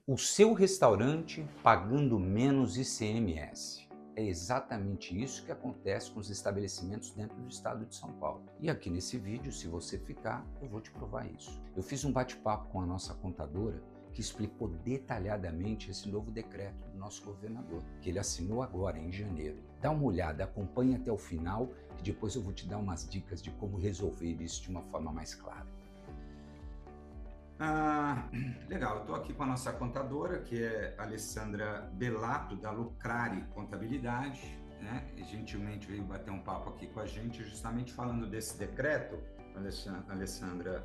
O seu restaurante pagando menos ICMS. É exatamente isso que acontece com os estabelecimentos dentro do estado de São Paulo. E aqui nesse vídeo, se você ficar, eu vou te provar isso. Eu fiz um bate-papo com a nossa contadora que explicou detalhadamente esse novo decreto do nosso governador, que ele assinou agora, em janeiro. Dá uma olhada, acompanhe até o final, que depois eu vou te dar umas dicas de como resolver isso de uma forma mais clara. Legal, eu estou aqui com a nossa contadora, que é Alessandra Bellato, da Lucrari Contabilidade, né? E gentilmente veio bater um papo aqui com a gente, justamente falando desse decreto, Alessandra,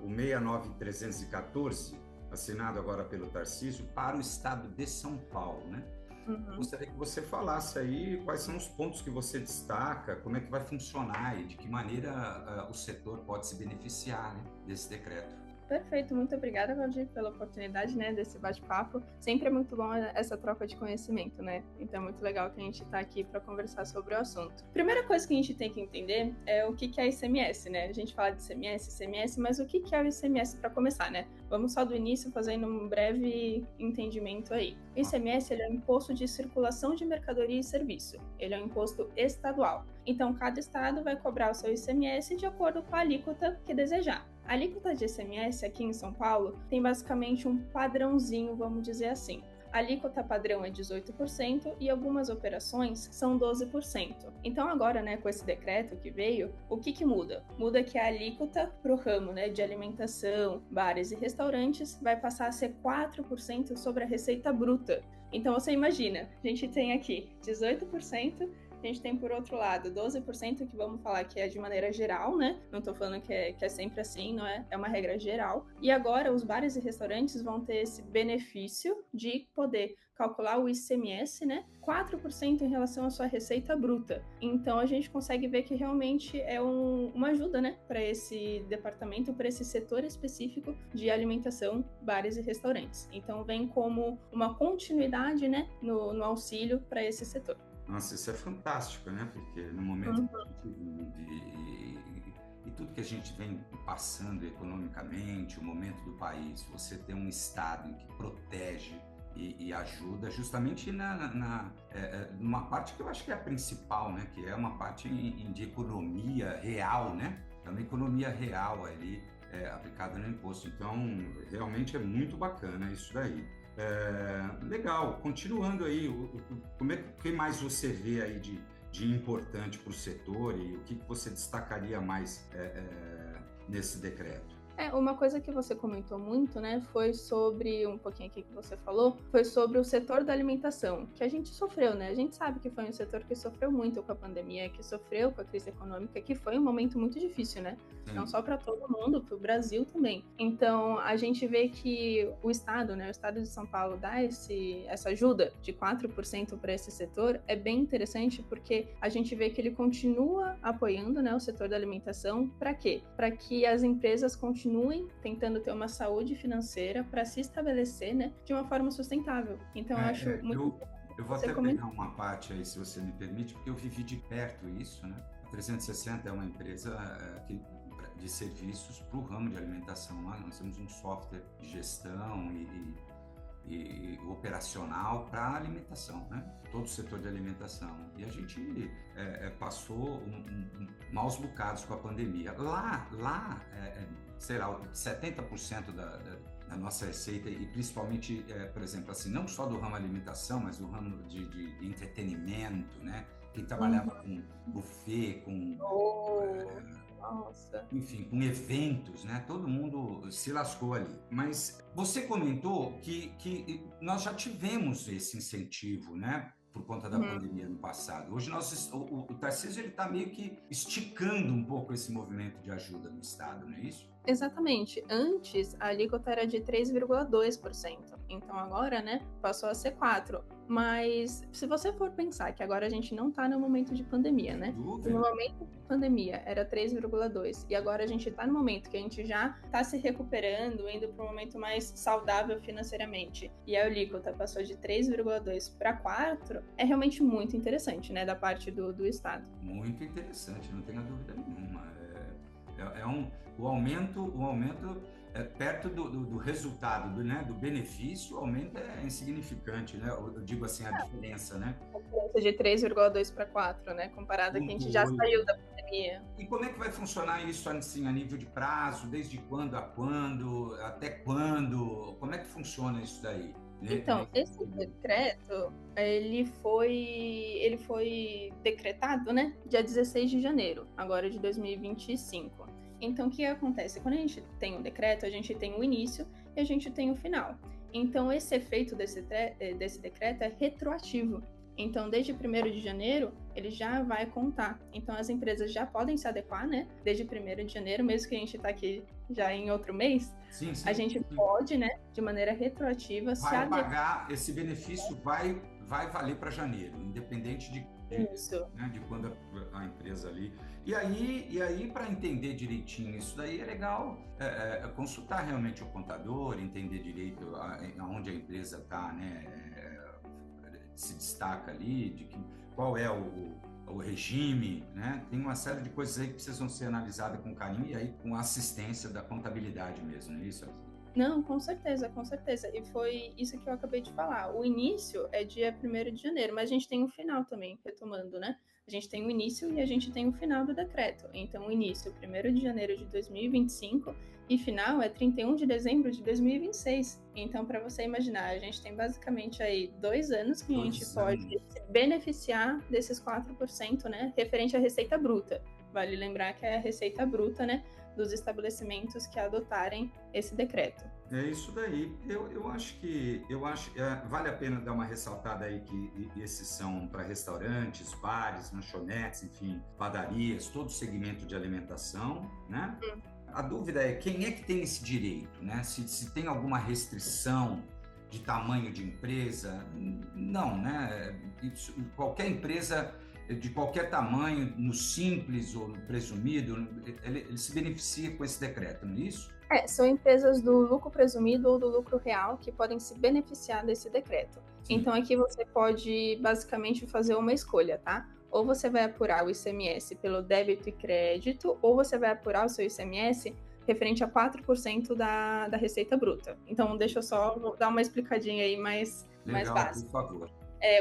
o 69314, assinado agora pelo Tarcísio, para o estado de São Paulo, né? Gostaria que você falasse aí quais são os pontos que você destaca, como é que vai funcionar e de que maneira o setor pode se beneficiar, né, desse decreto. Perfeito, muito obrigada, Valdir, pela oportunidade, né, desse bate-papo. Sempre é muito bom essa troca de conhecimento, né? Então é muito legal que a gente está aqui para conversar sobre o assunto. Primeira coisa que a gente tem que entender é o que é ICMS, né? A gente fala de ICMS, mas o que é o ICMS para começar, né? Vamos só do início fazendo um breve entendimento aí. O ICMS ele é o Imposto de Circulação de Mercadoria e Serviço. Ele é um imposto estadual. Então, cada estado vai cobrar o seu ICMS de acordo com a alíquota que desejar. A alíquota de ICMS aqui em São Paulo tem basicamente um padrãozinho, vamos dizer assim. A alíquota padrão é 18% e algumas operações são 12%. Então agora, né, com esse decreto que veio, o que muda? Muda que a alíquota para o ramo, né, de alimentação, bares e restaurantes vai passar a ser 4% sobre a receita bruta. Então você imagina, a gente tem aqui 18%, a gente tem, por outro lado, 12% que vamos falar que é de maneira geral, né? Não estou falando que é sempre assim, não é? É uma regra geral. E agora os bares e restaurantes vão ter esse benefício de poder calcular o ICMS, né? 4% em relação à sua receita bruta. Então a gente consegue ver que realmente é uma ajuda, né? Para esse departamento, para esse setor específico de alimentação, bares e restaurantes. Então vem como uma continuidade, né? No auxílio para esse setor. Nossa, isso é fantástico, né? Porque no momento que a gente vive e tudo que a gente vem passando economicamente, o momento do país, você tem um Estado que protege e ajuda justamente numa parte que eu acho que é a principal, né? Que é uma parte de economia real, né? É uma economia real ali aplicada no imposto. Então, realmente é muito bacana isso daí. Legal, continuando aí, o que mais você vê aí de importante para o setor e o que você destacaria mais nesse decreto? Uma coisa que você comentou muito, né, foi sobre, um pouquinho aqui que você falou, foi sobre o setor da alimentação, que a gente sofreu, né? A gente sabe que foi um setor que sofreu muito com a pandemia, que sofreu com a crise econômica, que foi um momento muito difícil, né? Sim. Não só para todo mundo, para o Brasil também. Então, a gente vê que o Estado, né, o Estado de São Paulo dá essa ajuda de 4% para esse setor, é bem interessante porque a gente vê que ele continua apoiando, né, o setor da alimentação. Para quê? Para que as empresas continuem tentando ter uma saúde financeira para se estabelecer, né, de uma forma sustentável. Então, eu acho muito eu vou até pegar uma parte aí, se você me permite, porque eu vivi de perto isso, né? A 360 é uma empresa de serviços para o ramo de alimentação. Nós temos um software de gestão e operacional para a alimentação, né? Todo o setor de alimentação. E a gente passou maus bocados com a pandemia. Sei lá, 70% da nossa receita, e principalmente, por exemplo, assim, não só do ramo alimentação, mas do ramo de entretenimento, né? Quem trabalhava com buffet, com... Nossa. Enfim, com eventos, né? Todo mundo se lascou ali. Mas você comentou que nós já tivemos esse incentivo, né? Por conta da pandemia no passado. Hoje o Tarcísio está meio que esticando um pouco esse movimento de ajuda no Estado, não é isso? Exatamente. Antes, a alíquota era de 3,2%. Então agora, né, passou a ser 4%. Mas se você for pensar que agora a gente não está no momento de pandemia, né? No momento de pandemia era 3,2%. E agora a gente está no momento que a gente já está se recuperando, indo para um momento mais saudável financeiramente. E a alíquota passou de 3,2% para 4%. É realmente muito interessante, né, da parte do Estado. Muito interessante, não tenha dúvida nenhuma. O aumento perto do resultado, do benefício, o aumento é insignificante, né? Eu digo assim, a diferença, né? A diferença de 3,2 para 4, né? Comparado a que a gente já saiu da pandemia. E como é que vai funcionar isso assim, a nível de prazo? Desde quando a quando? Até quando? Como é que funciona isso daí? Então, esse decreto, ele foi decretado, né, dia 16 de janeiro, agora de 2025. Então, o que acontece? Quando a gente tem um decreto, a gente tem o início e a gente tem o final. Então, esse efeito desse decreto é retroativo. Então, desde 1º de janeiro, ele já vai contar. Então, as empresas já podem se adequar, né? Desde 1º de janeiro, mesmo que a gente está aqui já em outro mês, a gente pode, né, de maneira retroativa, se adequar. Pagar, esse benefício vai valer para janeiro, independente de quando a empresa ali. E aí para entender direitinho isso daí, é legal consultar realmente o contador, entender direito aonde a empresa está, né? Se destaca ali, qual é o regime, né? Tem uma série de coisas aí que precisam ser analisadas com carinho e aí com assistência da contabilidade mesmo, não é isso? Não, com certeza, com certeza. E foi isso que eu acabei de falar. O início é dia 1º de janeiro, mas a gente tem um final também, retomando, né? A gente tem o início e a gente tem o final do decreto. Então, o início é 1º de janeiro de 2025 e final é 31 de dezembro de 2026. Então, para você imaginar, a gente tem basicamente aí 2 anos que a gente pode se beneficiar desses 4%, né? Referente à receita bruta. Vale lembrar que é a receita bruta, né, dos estabelecimentos que adotarem esse decreto. É isso daí. Eu acho vale a pena dar uma ressaltada aí que esses são para restaurantes, bares, lanchonetes, enfim, padarias, todo segmento de alimentação, né? A dúvida é quem é que tem esse direito, né? Se tem alguma restrição de tamanho de empresa, não, né? Qualquer empresa de qualquer tamanho, no simples ou no presumido, ele se beneficia com esse decreto, não é isso? São empresas do lucro presumido ou do lucro real que podem se beneficiar desse decreto. Sim. Então, aqui você pode basicamente fazer uma escolha, tá? Ou você vai apurar o ICMS pelo débito e crédito, ou você vai apurar o seu ICMS referente a 4% da receita bruta. Então, deixa eu só dar uma explicadinha aí mais básica. Por favor.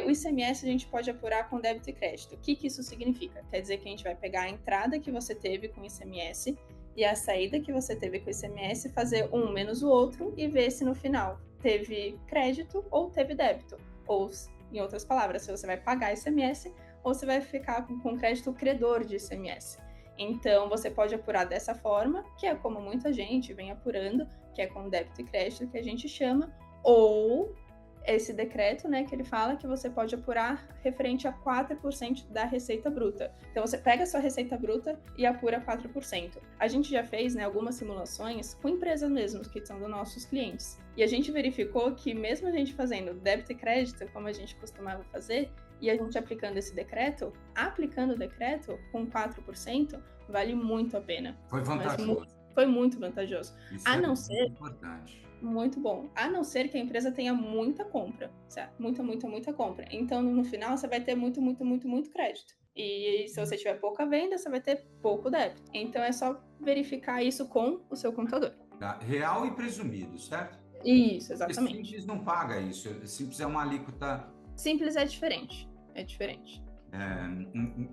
O ICMS a gente pode apurar com débito e crédito. O que isso significa? Quer dizer que a gente vai pegar a entrada que você teve com o ICMS e a saída que você teve com o ICMS, fazer um menos o outro e ver se no final teve crédito ou teve débito. Ou, em outras palavras, se você vai pagar ICMS ou você vai ficar com crédito credor de ICMS. Então, você pode apurar dessa forma, que é como muita gente vem apurando, que é com débito e crédito, que a gente chama, ou esse decreto, né, que ele fala que você pode apurar referente a 4% da receita bruta. Então, você pega a sua receita bruta e apura 4%. A gente já fez, né, algumas simulações com empresas mesmo, que são dos nossos clientes. E a gente verificou que mesmo a gente fazendo débito e crédito, como a gente costumava fazer, e a gente aplicando esse decreto, aplicando o decreto com 4%, vale muito a pena. Foi vantajoso. Foi muito vantajoso. Isso a não ser importante. Muito bom. A não ser que a empresa tenha muita compra, certo? Muita compra. Então, no final, você vai ter muito crédito. E se você tiver pouca venda, você vai ter pouco débito. Então, é só verificar isso com o seu contador. Tá. Real e presumido, certo? Isso, exatamente. Porque Simples não paga isso. Simples é uma alíquota... Simples é diferente. É diferente.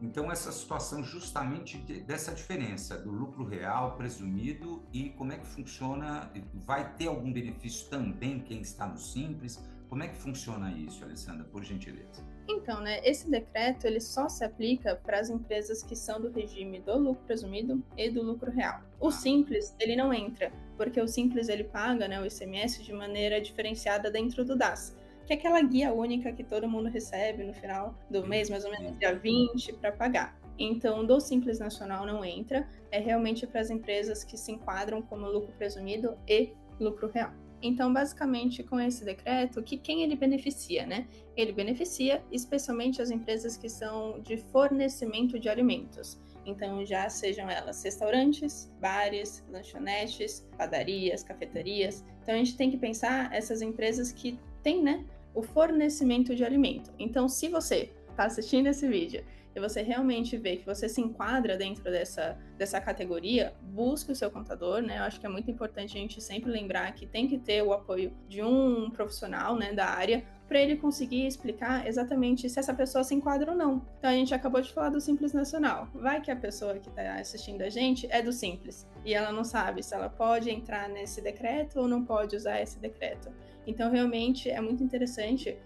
Então, essa situação justamente dessa diferença do lucro real, presumido e como é que funciona, vai ter algum benefício também quem está no Simples? Como é que funciona isso, Alessandra, por gentileza? Então, né, esse decreto ele só se aplica para as empresas que são do regime do lucro presumido e do lucro real. O Simples, ele não entra, porque o Simples ele paga, né, o ICMS de maneira diferenciada dentro do DAS. Que é aquela guia única que todo mundo recebe no final do mês, mais ou menos dia 20, para pagar. Então, do Simples Nacional não entra, é realmente para as empresas que se enquadram como lucro presumido e lucro real. Então, basicamente, com esse decreto, quem ele beneficia, né? Ele beneficia especialmente as empresas que são de fornecimento de alimentos. Então, já sejam elas restaurantes, bares, lanchonetes, padarias, cafeterias. Então, a gente tem que pensar essas empresas que têm, né, o fornecimento de alimento. Então, se você está assistindo esse vídeo e você realmente vê que você se enquadra dentro dessa categoria, busque o seu contador, né? Eu acho que é muito importante a gente sempre lembrar que tem que ter o apoio de um profissional, né, da área, para ele conseguir explicar exatamente se essa pessoa se enquadra ou não. Então a gente acabou de falar do Simples Nacional. Vai que a pessoa que está assistindo a gente é do Simples e ela não sabe se ela pode entrar nesse decreto ou não pode usar esse decreto. Então realmente é muito interessante,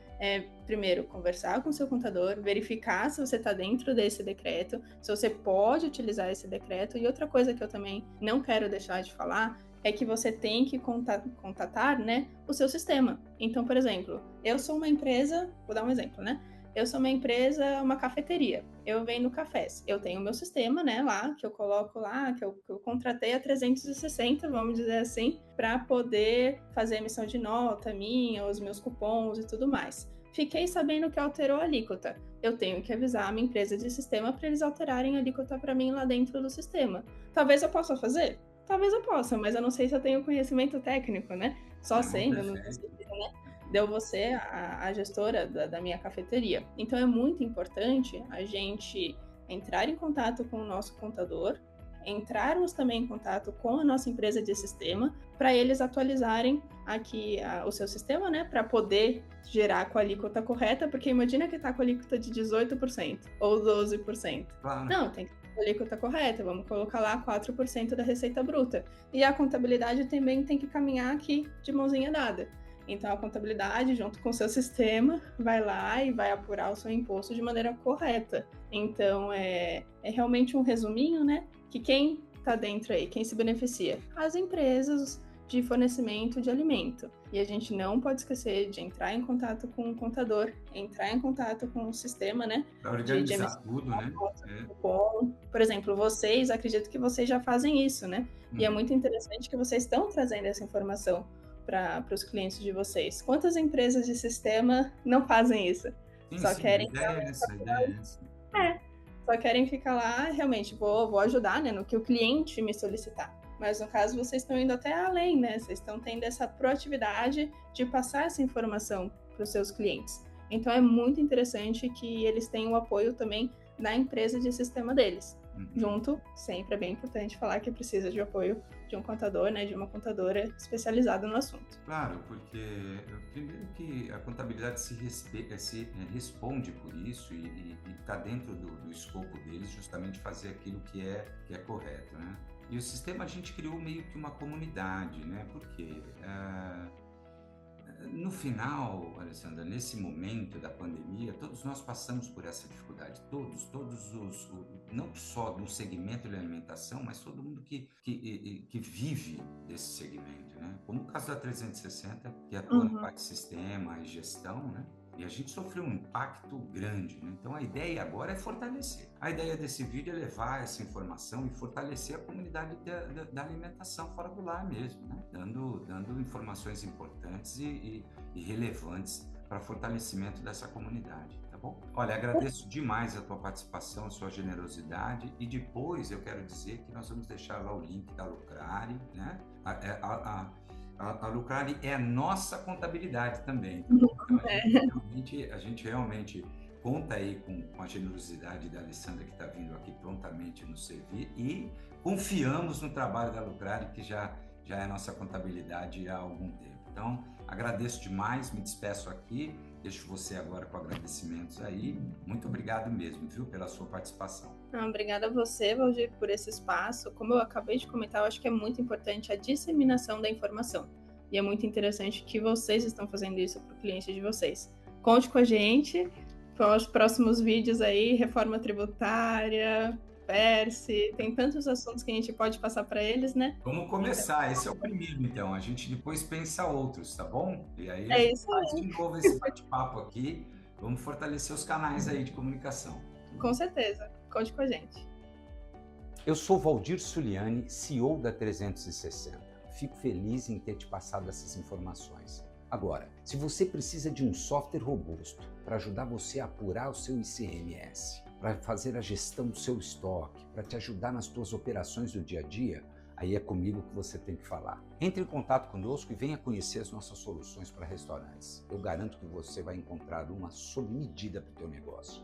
primeiro, conversar com o seu contador, verificar se você está dentro desse decreto, se você pode utilizar esse decreto. E outra coisa que eu também não quero deixar de falar é que você tem que contatar, né, o seu sistema. Então, por exemplo, eu sou uma empresa, vou dar um exemplo, né? Eu sou uma empresa, uma cafeteria. Eu vendo cafés. Eu tenho o meu sistema, né, lá, que eu coloco lá, que eu contratei a 360, vamos dizer assim, para poder fazer emissão de nota minha, os meus cupons e tudo mais. Fiquei sabendo que alterou a alíquota. Eu tenho que avisar a minha empresa de sistema para eles alterarem a alíquota para mim lá dentro do sistema. Talvez eu possa fazer? Talvez eu possa, mas eu não sei se eu tenho conhecimento técnico, né? Só sendo, não sei, né? Deu você a gestora da minha cafeteria. Então é muito importante a gente entrar em contato com o nosso contador, entrarmos também em contato com a nossa empresa de sistema, para eles atualizarem aqui o seu sistema, né? Para poder gerar com a alíquota correta, porque imagina que está com a alíquota de 18% ou 12%. Claro. Não, tem que ter a alíquota correta, vamos colocar lá 4% da receita bruta. E a contabilidade também tem que caminhar aqui de mãozinha dada. Então, a contabilidade, junto com o seu sistema, vai lá e vai apurar o seu imposto de maneira correta. Então, é realmente um resuminho, né? Que quem está dentro aí, quem se beneficia? As empresas de fornecimento de alimento. E a gente não pode esquecer de entrar em contato com o contador, entrar em contato com o sistema, né? Para organizar tudo, né? Por exemplo, vocês, acredito que vocês já fazem isso, né? E é muito interessante que vocês estão trazendo essa informação para os clientes de vocês. Quantas empresas de sistema não fazem isso? Só querem só querem ficar lá, realmente, vou ajudar, né, no que o cliente me solicitar. Mas no caso, vocês estão indo até além, né? Vocês estão tendo essa proatividade de passar essa informação para os seus clientes. Então é muito interessante que eles tenham o apoio também da empresa de sistema deles. Junto, sempre é bem importante falar que precisa de apoio de um contador, né, de uma contadora especializada no assunto. Claro, porque primeiro que a contabilidade se responde por isso e está dentro do escopo deles justamente fazer aquilo que é correto, né? E o sistema a gente criou meio que uma comunidade, né? Porque no final, Alessandra, nesse momento da pandemia, todos nós passamos por essa dificuldade. Todos não só do segmento de alimentação, mas todo mundo que vive desse segmento, né? Como o caso da 360, que atua na parte de sistema e gestão, né? E a gente sofreu um impacto grande, né? Então a ideia agora é fortalecer. A ideia desse vídeo é levar essa informação e fortalecer a comunidade da alimentação fora do lar mesmo, né? Dando informações importantes e relevantes para fortalecimento dessa comunidade, tá bom? Olha, agradeço demais a tua participação, a sua generosidade, e depois eu quero dizer que nós vamos deixar lá o link da Lucrare, né? A Lucrare é a nossa contabilidade também. Então, a gente realmente conta aí com a generosidade da Alessandra, que está vindo aqui prontamente nos servir, e confiamos no trabalho da Lucrare, que já é a nossa contabilidade há algum tempo. Então, agradeço demais, me despeço aqui, deixo você agora com agradecimentos aí. Muito obrigado mesmo, viu, pela sua participação. Obrigada a você, Valdir, por esse espaço. Como eu acabei de comentar, eu acho que é muito importante a disseminação da informação. E é muito interessante que vocês estão fazendo isso para o cliente de vocês. Conte com a gente para os próximos vídeos aí, reforma tributária, PERSE, tem tantos assuntos que a gente pode passar para eles, né? Vamos começar, esse é o primeiro, então. A gente depois pensa outros, tá bom? E aí a gente faz de novo esse bate-papo aqui. Vamos fortalecer os canais aí de comunicação. Com certeza, conte com a gente. Eu sou Valdir Suliani, CEO da 360. Fico feliz em ter te passado essas informações. Agora, se você precisa de um software robusto para ajudar você a apurar o seu ICMS, para fazer a gestão do seu estoque, para te ajudar nas suas operações do dia a dia, aí é comigo que você tem que falar. Entre em contato conosco e venha conhecer as nossas soluções para restaurantes. Eu garanto que você vai encontrar uma sob medida para o teu negócio.